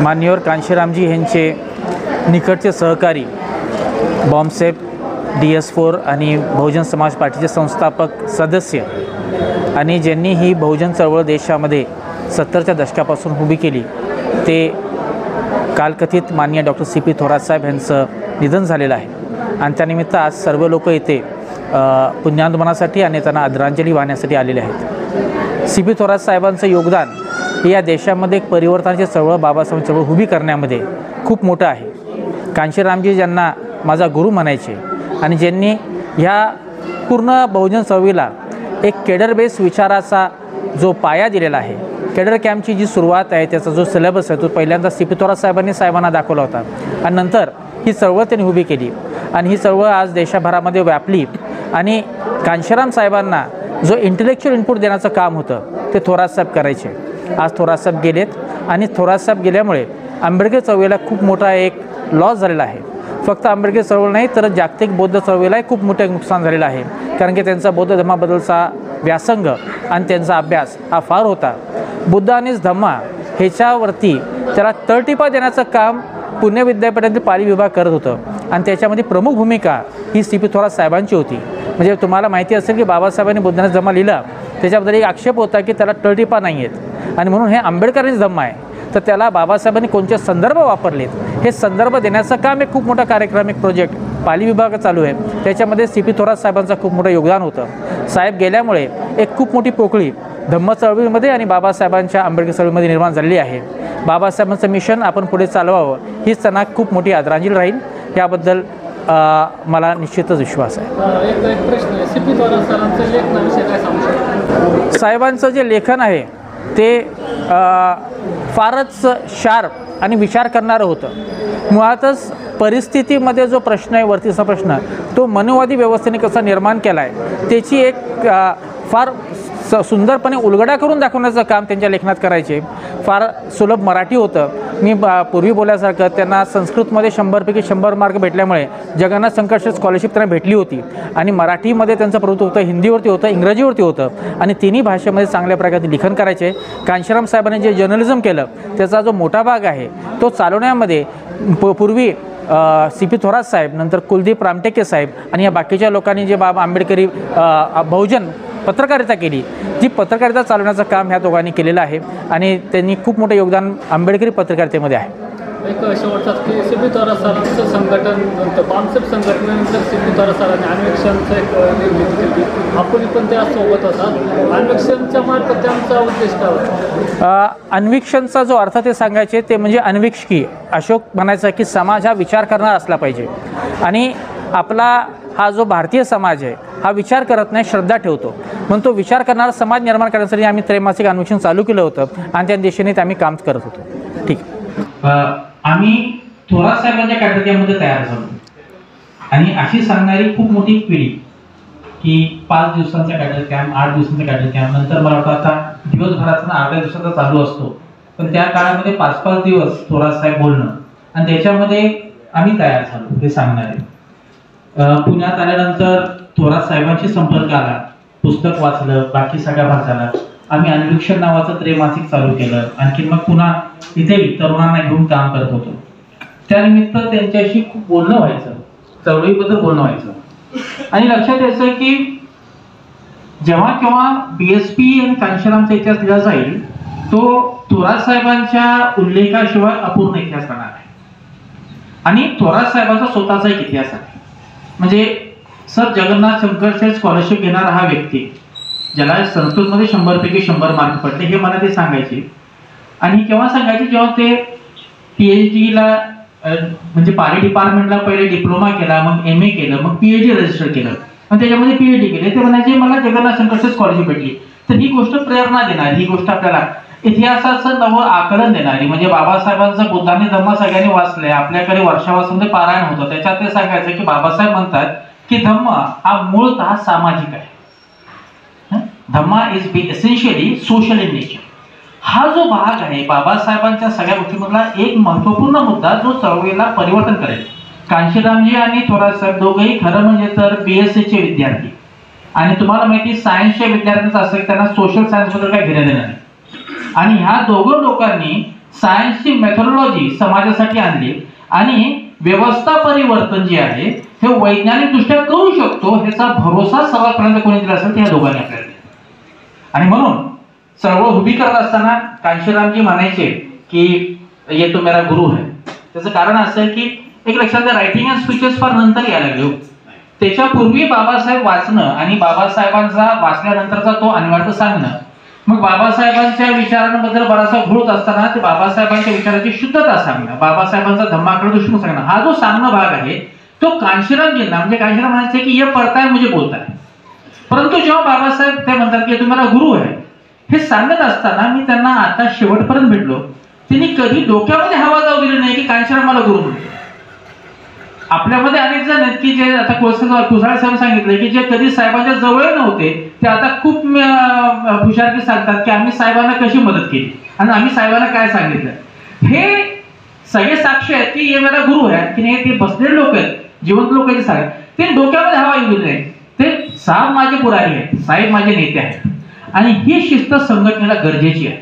मान्यवर कांशीरामजी यांचे निकटचे सहकारी बॉम्बसेप DS4 आणि बहुजन समाज पार्टीचे संस्थापक सदस्य आणि ज्यांनी ही बहुजन चळवळ देशामध्ये 70च्या दशकापासून उभी केली ते कालकथित माननीय डॉक्टर CP थोरात साहेब यांचं निधन झालेलं आहे आणि त्यानिमित्त आज सर्व लोक इथे पुण्यागमनासाठी आणि त्यांना आदरांजली वाहण्यासाठी आलेले आहेत। CP थोरात साहेबांचं योगदान हे या देशामध्ये एक परिवर्तनाची चळवळ बाबासाहेब चळवळ उभी करण्यामध्ये खूप मोठं आहे। कांशीरामजी ज्यांना माझा गुरु म्हणायचे आणि ज्यांनी ह्या पूर्ण बहुजन चळवळीला एक केडर बेस विचाराचा जो पाया दिलेला आहे, केडर कॅम्पची जी सुरुवात आहे त्याचा जो सिलेबस आहे तो पहिल्यांदा CP थोरात साहेबांना दाखवला होता आणि नंतर ही चळवळ त्यांनी उभी केली आणि ही चळवळ आज देशभरामध्ये व्यापली आणि कांशीराम साहेबांना जो इंटेलेक्च्युअल इनपुट देण्याचं काम होतं ते थोरात साहेब करायचे। आज थोरात साहेब गेलेत आणि थोरात साहेब गेल्यामुळे आंबेडकर चळवळीला खूप मोठा एक लॉस झालेला आहे। फक्त आंबेडकर चळवळ नाही तर जागतिक बौद्ध चळवळीलाही खूप मोठे नुकसान झालेलं आहे, कारण की त्यांचा बौद्ध धर्माबद्दलचा व्यासंग आणि त्यांचा अभ्यास हा फार होता। बुद्ध आणि धम्मा ह्याच्यावरती त्याला तळटीपा देण्याचं काम पुणे विद्यापीठातील पाली विभाग करत होतं आणि त्याच्यामध्ये प्रमुख भूमिका ही CP थोरात साहेबांची होती। म्हणजे तुम्हाला माहिती असेल की बाबासाहेबांनी बुद्ध आणि धम्मा लिहिला त्याच्याबद्दल एक आक्षेप होता की त्याला तळटीपा नाही आहेत आणि म्हणून हे आंबेडकरांचे धम्मा आहे तर त्याला बाबासाहेबांनी कोणते संदर्भ वापरलेत हे संदर्भ देण्याचं काम एक खूप मोठा कार्यक्रम एक प्रोजेक्ट पाली विभाग चालू आहे, त्याच्यामध्ये CP थोरात साहेबांचं खूप मोठं योगदान होतं। साहेब गेल्यामुळे एक खूप मोठी पोकळी धम्म चळवळीमध्ये आणि बाबासाहेबांच्या आंबेडकर चळवळीमध्ये निर्माण झालेली आहे। बाबासाहेबांचं मिशन आपण पुढे चालवावं हीच त्यांना खूप मोठी आदरांजली राहील, याबद्दल मला निश्चितच विश्वास आहे। एक प्रश्न CP थोरात सरांचं लेखनाविषयी काय सांगू शकतो? साहेबांचं जे लेखन आहे ते फारच शार्प आणि विचार करणारं होतं। मुळातच परिस्थितीमध्ये जो प्रश्न आहे वरतीचा प्रश्न तो मनोवादी व्यवस्थेने कसा निर्माण केला आहे त्याची एक फार सुंदरपणे उलगडा करून दाखवण्याचं काम त्यांच्या लेखनात करायचे। फार सुलभ मराठी होतं। मी पूर्वी बोलल्यासारखं त्यांना संस्कृतमध्ये 100पैकी 100 मार्क भेटल्यामुळे जगन्नाथ संकर्ष स्कॉलरशिप त्यांना भेटली होती आणि मराठीमध्ये त्यांचं प्रभुत्व होतं, हिंदीवरती होतं, इंग्रजीवरती होतं आणि तिन्ही भाषेमध्ये चांगल्या प्रकारे लिखाण करायचे। कांशीराम साहेबांनी जे जर्नलिझम केलं त्याचा जो मोठा भाग आहे तो चालवण्यामध्ये पूर्वी CP थोरात साहेब, नंतर कुलदीप रामटेके साहेब आणि या बाकीच्या लोकांनी जे बाबा आंबेडकरी बहुजन पत्रकारिता केली, जी पत्रकारिता चालवण्याचं काम ह्या दोघांनी केलेलं आहे आणि त्यांनी खूप मोठं योगदान आंबेडकरी पत्रकारितेमध्ये आहे। एक शेवटचाच की CP थोरात सरांचं संघटन नंतर बॉम्बसेप संघटनेनंतर CP थोरात सरांनी अन्वेषणचं एक निर्मिती केली, आपण पण त्यासोबत होता। अन्वेषणच्या मार्फत त्यांचा उद्देश काय होता? अन्वीक्षणचा जो अर्थ ते सांगायचे ते म्हणजे अन्वीक्षकी अशोक म्हणायचा की समाज हा विचार करणार असला पाहिजे आणि आपला हा जो भारतीय समाज आहे हा विचार करत नाही, श्रद्धा ठेवतो, म्हणून तो विचार करणारा समाज निर्माण करण्यासाठी आम्ही त्रैमासिक अन्वेषण चालू केलं होतं आणि त्या दिशेने आम्ही काम करत होतो। ठीक आम्ही थोरात साहेबांच्या कार्यक्रमामध्ये तयार झालो आणि अशी सांगणारी खूप मोठी पिढी की 5 दिवसांचा कॅडर कॅम्प, 8 दिवसांचा कॅडर कॅम्प, नंतर मला वाटतं आता दिवसभराचा 8 दिवसाचा चालू असतो, पण त्या काळामध्ये 5-5 दिवस थोरात साहेब बोलणं आणि त्याच्यामध्ये आम्ही तयार झालो हे सांगणारे। पुण्यात आल्यानंतर थोरात साहेबांशी संपर्क आला, पुस्तक वाचलं, बाकी सगळ्या भागाला आम्ही अन्वीक्षण नावाचं त्रैमासिक चालू केलं। आणखी मग पुन्हा इथेही तरुणांना घेऊन काम करत होतो, त्यानिमित्त त्यांच्याशी खूप बोलणं व्हायचं, चळवळीबद्दल बोलणं व्हायचं आणि लक्षात यायचं की जेव्हा केव्हा BSP आणि कांशीरामचा इतिहास लिहिला जाईल तो थोरात साहेबांच्या उल्लेखाशिवाय अपूर्ण इतिहास राहणार आहे आणि थोरात साहेबांचा स्वतःचा एक इतिहास आहे। म्हणजे सर जगन्नाथ संकर्ष स्कॉलरशिप घेणारा हा व्यक्ती ज्याला संस्कृतमध्ये 100पैकी 100 मार्क पडले हे मला ते सांगायचे आणि केव्हा सांगायचे जेव्हा ते PhDला म्हणजे पाली डिपार्टमेंटला पहिले डिप्लोमा केला, मग MA केलं, मग PhD रजिस्टर केलं आणि त्याच्यामध्ये PhD केले, ते म्हणायचे मला जगन्नाथ संकर्ष स्कॉलरशिप भेटली। तर ही गोष्ट प्रेरणा देणारी, ही गोष्ट आपल्याला इतिहासाचं नवं आकलन देणारी, म्हणजे बाबासाहेबांचं बुद्ध आणि धम्म सगळ्यांनी वाचलंय, आपल्याकडे वर्षावासमध्ये पारायण होतं, त्याच्यात ते सांगायचं की बाबासाहेब म्हणतात की धम्म हा मूळतः सामाजिक आहे, Dhamma is essentially social in nature. हा जो भाग आहे बाबासाहेबांच्या सगळ्या गोष्टींमधला एक महत्त्वपूर्ण मुद्दा जो चळवळीला परिवर्तन करेल। कांशीरामजी आणि थोरात साहेब दोघेही खरं म्हणजे तर BSCचे विद्यार्थी आणि तुम्हाला माहिती सायन्सच्या विद्यार्थ्यांचं असं त्यांना सोशल सायन्स बद्दल काही घेणं देणं नाही आणि ह्या दोघं लोकांनी सायन्सची मेथोडॉलॉजी समाजासाठी आणली आणि व्यवस्था परिवर्तन जे आहे हे वैज्ञानिक दृष्ट्या करू शकतो ह्याचा भरोसा सर्वांपर्यंत कोणी दिला असेल त्या दोघांनी आपल्याला दिला. आणि म्हणून सर्व उभी करत असताना कांशीरामजी म्हणायचे की ये तो मेरा गुरु है. त्याचं कारण असं आहे की एक लक्षात घ्या, रायटिंग अँड स्पीचेस फार नंतर यायला लागले. त्याच्यापूर्वी बाबासाहेब वाचणं आणि बाबासाहेबांचा वाचल्यानंतरचा तो अनिवार्य सांगणं, मग बाबासाहेबांच्या विचारांबद्दल बराचसा घोळ असताना ते बाबासाहेबांच्या विचाराची शुद्धता सांगणं, बाबासाहेबांचा धम्माकडे दृष्टिकोन सांगणं, हा जो सांगणं भाग आहे तो कांशीरामजींना म्हणजे कांशीराम म्हणायचे की ये पढ़ता है मुझे बोलता है. परंतु जेव्हा बाबासाहेब ते म्हणतात की तुम्हाला गुरु आहे हे सांगत असताना मी त्यांना आता शेवटपर्यंत भेटलो, त्यांनी कधी डोक्यामध्ये हवा जाऊ दिली नाही की कांशीराम मला गुरु म्हणतो. आपल्यामध्ये अनेक जण आहेत की जे आता कुसाळे साहेब सांगितले की जे कधी साहेबांच्या जवळ नव्हते ते आता खूप हुशारकी सांगतात की आम्ही साहेबांना कशी मदत केली आणि आम्ही साहेबांना काय सांगितलं. हे सगळे साक्ष आहेत की हे मला गुरु आहे की नाही. ते बसलेले लोक आहेत, जिवंत लोक आहेत, साहेब ते डोक्यामध्ये हवा येऊ दिली नाही. ते साहेब माझे पुढारी आहेत, साहेब माझे नेते आहेत आणि ही शिस्त संघटनेला गरजेची आहे.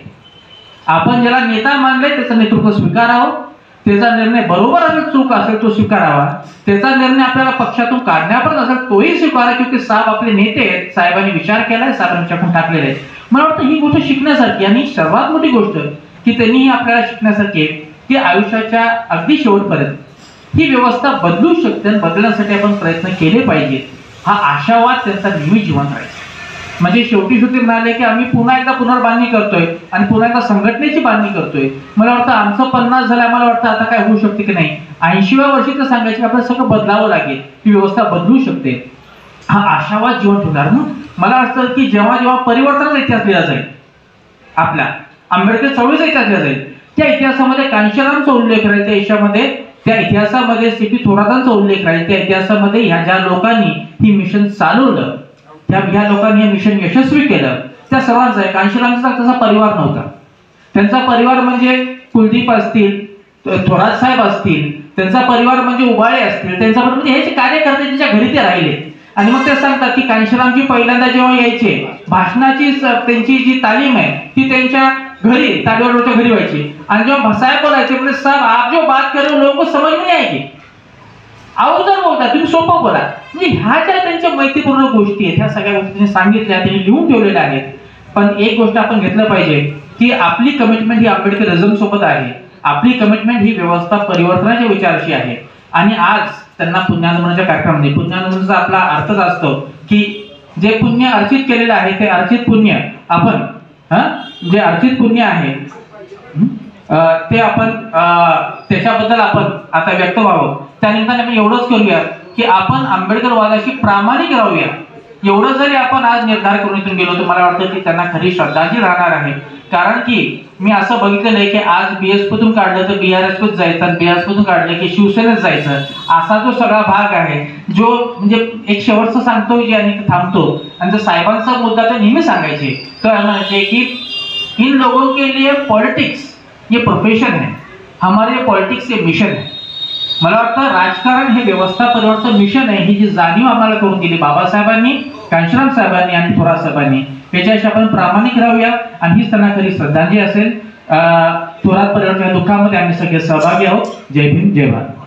आपण ज्याला नेता मानले त्याचं नेतृत्व स्वीकारावं, त्याचा निर्णय बरोबर असेल चूक असेल तो स्वीकारावा, त्याचा निर्णय आपल्याला पक्षातून काढण्यापर्यंत असेल तोही स्वीकारा, क्योंकि साहेब आपले नेते आहेत, साहेबांनी विचार केलाय, साहेबांनी टाकून टाकलेले आहे. मला वाटतं ही गोष्ट शिकण्यासारखी आणि सर्वात मोठी गोष्ट की त्यांनी आपल्याला शिकण्यासारखी आहे की आयुष्याच्या अगदी शेवटपर्यंत ही व्यवस्था बदलू शकते आणि बदलण्यासाठी आपण प्रयत्न केले पाहिजेत. हा आशावाद त्यांचा नेहमी जिवंत राहायचा. म्हणजे शेवटी म्हणाले की आम्ही पुन्हा एकदा पुनर्बांधणी करतोय आणि पुन्हा एकदा संघटनेची बांधणी करतोय. मला वाटतं आमचं 50 झालं, मला वाटतं आता काय होऊ शकते की नाही. 80व्या वर्षी तर सांगायचं आपल्याला सगळं बदलावं लागेल, ही व्यवस्था बदलू शकते. हा आशावाद जिवंत ठेवणार. मला वाटतं की जेव्हा जेव्हा परिवर्तनाचा इतिहास लिहिला जाईल, आपला आंबेडकर चळवळीचा इतिहास लिहिला जाईल, त्या इतिहासामध्ये कांशीरामचा उल्लेख राहील, त्या इतिहासामध्ये त्या इतिहासामध्ये सीपी थोरातांचा उल्लेख राहील, त्या इतिहासामध्ये ह्या ज्या लोकांनी ही मिशन चालवलं ह्या लोकांनी हे मिशन यशस्वी केलं त्या सर्वांचा आहे. कांशीरामचा तसा परिवार नव्हता. त्यांचा परिवार म्हणजे कुलदीप असतील, थोरात साहेब असतील, त्यांचा परिवार म्हणजे उबाळे असतील, त्यांचा परिवार म्हणजे हे जे कार्यकर्ते त्यांच्या घरी ते राहिले. आणि मग ते सांगतात की कांशीरामजी पहिल्यांदा जेव्हा यायचे भाषणाची त्यांची जी तालीम आहे ती त्यांच्या घरी तालीमच्या घरी व्हायची. आणि जेव्हा साहेब बोलायचे म्हणजे साहेब आप जो बात कर रहे हो लोगों को समझ में नहीं आएगी, अवघड बोलता तुम्ही सोपं बोला. म्हणजे ह्या ज्या त्यांच्या मैत्रीपूर्ण गोष्टी आहेत ह्या सगळ्या गोष्टी त्यांनी सांगितल्या, त्यांनी लिहून ठेवलेल्या आहेत. पण एक गोष्ट आपण घेतलं पाहिजे की आपली कमिटमेंट ही आंबेडकरिझम सोबत आहे. आपली कमिटमेंट ही व्यवस्था परिवर्तनाच्या विचाराशी आहे. आणि आज त्यांना पुण्यानुमोदनाच्या कार्यक्रमामध्ये पुण्यानुमोदनाचा आपला अर्थच असतो की जे पुण्य अर्चित केलेलं आहे ते अर्चित पुण्य आपण जे अर्चित पुण्य आहे ते आपण त्याच्याबद्दल आपण आता व्यक्त व्हावं. त्यानिमित्ताने आपण एवढंच करूया की आपण आंबेडकरवादाशी प्रामाणिक राहूया. एवढं जरी आपण आज निर्धार करून इथून गेलो तर मला वाटतं की त्यांना खरी श्रद्धांजली राहणार आहे. कारण की मी असं बघितलेलं आहे की आज बीएसपीतून काढलं तर बीआरएसपीत जायचं आणि बीआरएसपीतून काढलं की शिवसेनेत जायचं, असा जो सगळा भाग आहे जो म्हणजे एक शेवटचं सांगतो जे आणि थांबतो. आणि जर साहेबांचा मुद्दा तर नेहमी सांगायचे तर म्हणायचे की इन लोगों के लिए पॉलिटिक्स ये प्रोफेशन है, हमारे पॉलिटिक्स ये मिशन है. मला वाटतं राजकारण हे व्यवस्था परिवर्तन मिशन आहे. ही जी जाणीव आम्हाला करून दिली बाबासाहेबांनी, कांशीराम साहेबांनी आणि थोरात साहेबांनी, याच्याशी आपण प्रामाणिक राहूया आणि हीच त्यांना खरी श्रद्धांजली असेल. थोरात परिवर्तनाच्या दुःखामध्ये आम्ही सगळे सहभागी आहोत. जय भीम, जय भारत.